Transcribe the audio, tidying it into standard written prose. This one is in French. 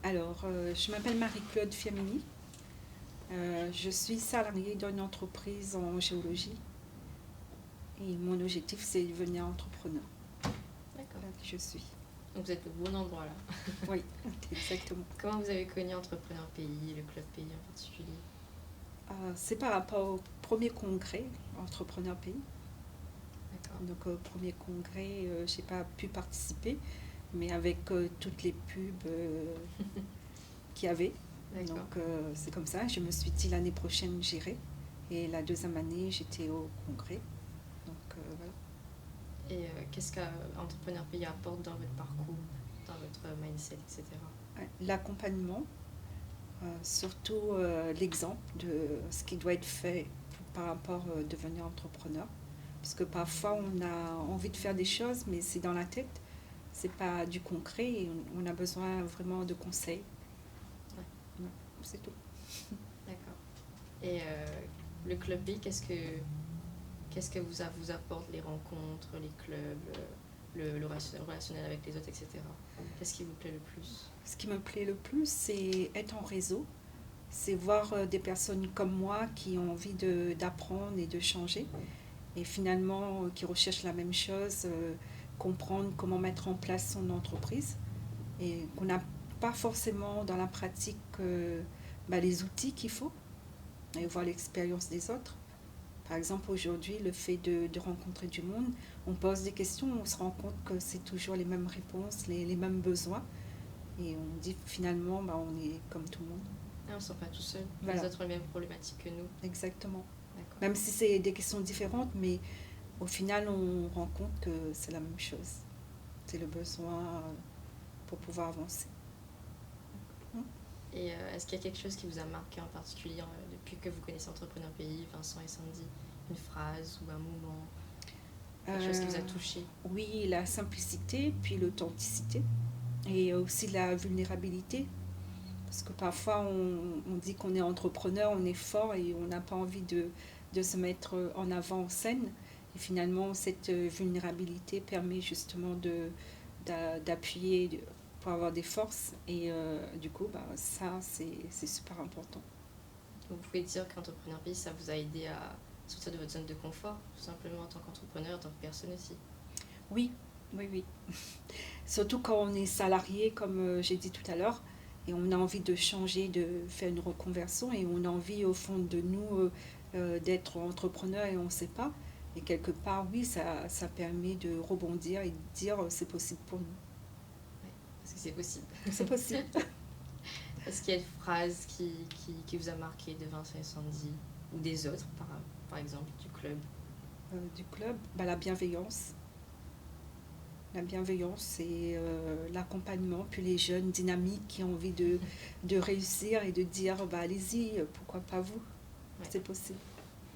Alors, je m'appelle Marie-Claude Firmini. Je suis salariée d'une entreprise en géologie et mon objectif, c'est de devenir entrepreneur. D'accord. Voilà qui je suis. Donc vous êtes au bon endroit là. Oui, exactement. Comment vous avez connu Entrepreneur Pays, le club Pays en particulier? C'est par rapport au premier congrès Entrepreneur Pays. D'accord. Donc, au premier congrès, je n'ai pas pu participer, mais avec toutes les pubs qu'il y avait. D'accord. Donc, c'est comme ça. Je me suis dit l'année prochaine, j'irai. Et la deuxième année, j'étais au congrès. Donc, voilà. Et qu'est-ce qu'Entrepreneur Pays apporte dans votre parcours, dans votre mindset, etc. L'accompagnement, surtout l'exemple de ce qui doit être fait par rapport à devenir entrepreneur. Parce que parfois, on a envie de faire des choses, mais c'est dans la tête. C'est pas du concret et on a besoin vraiment de conseils. Ouais. Ouais, c'est tout. D'accord. Et le club Pays, qu'est-ce que vous apporte les rencontres, les clubs, le relationnel avec les autres, etc. Qu'est-ce qui vous plaît le plus? Ce qui me plaît le plus, c'est être en réseau. C'est voir des personnes comme moi qui ont envie d'apprendre et de changer. Et finalement, qui recherchent la même chose, comprendre comment mettre en place son entreprise. Et qu'on n'a pas forcément dans la pratique les outils qu'il faut. Et voir l'expérience des autres. Par exemple, aujourd'hui, le fait de rencontrer du monde, on pose des questions, on se rend compte que c'est toujours les mêmes réponses, les mêmes besoins. Et on dit finalement, on est comme tout le monde. Ah, on ne se sent pas tout seul. Voilà. Les autres ont les mêmes problématiques que nous. Exactement. D'accord. Même si c'est des questions différentes, mais au final, on rend compte que c'est la même chose. C'est le besoin pour pouvoir avancer. Et est-ce qu'il y a quelque chose qui vous a marqué en particulier depuis que vous connaissez Entrepreneur Pays, Vincent et Sandy? Une phrase ou un moment? Quelque chose qui vous a touché? Oui, la simplicité, puis l'authenticité. Et aussi la vulnérabilité. Parce que parfois, on dit qu'on est entrepreneur, on est fort et on n'a pas envie de se mettre en avant en scène. Et finalement, cette vulnérabilité permet justement d'appuyer pour avoir des forces. Et du coup, ça, c'est super important. Vous pouvez dire qu'Entrepreneur Pays, ça vous a aidé à sortir de votre zone de confort, tout simplement en tant qu'entrepreneur, en tant que personne aussi? Oui, oui, oui. Surtout quand on est salarié, comme j'ai dit tout à l'heure, et on a envie de changer, de faire une reconversion, et on a envie au fond de nous d'être entrepreneur et on ne sait pas. Et quelque part, oui, ça permet de rebondir et de dire c'est possible pour nous. Oui, parce que c'est possible. C'est possible. Est-ce qu'il y a une phrase qui vous a marqué de Vincent et Sandy, ou des autres, par exemple, du club? Du club, la bienveillance. La bienveillance et l'accompagnement, puis les jeunes dynamiques qui ont envie de réussir et de dire allez-y, pourquoi pas vous, Ouais. c'est possible.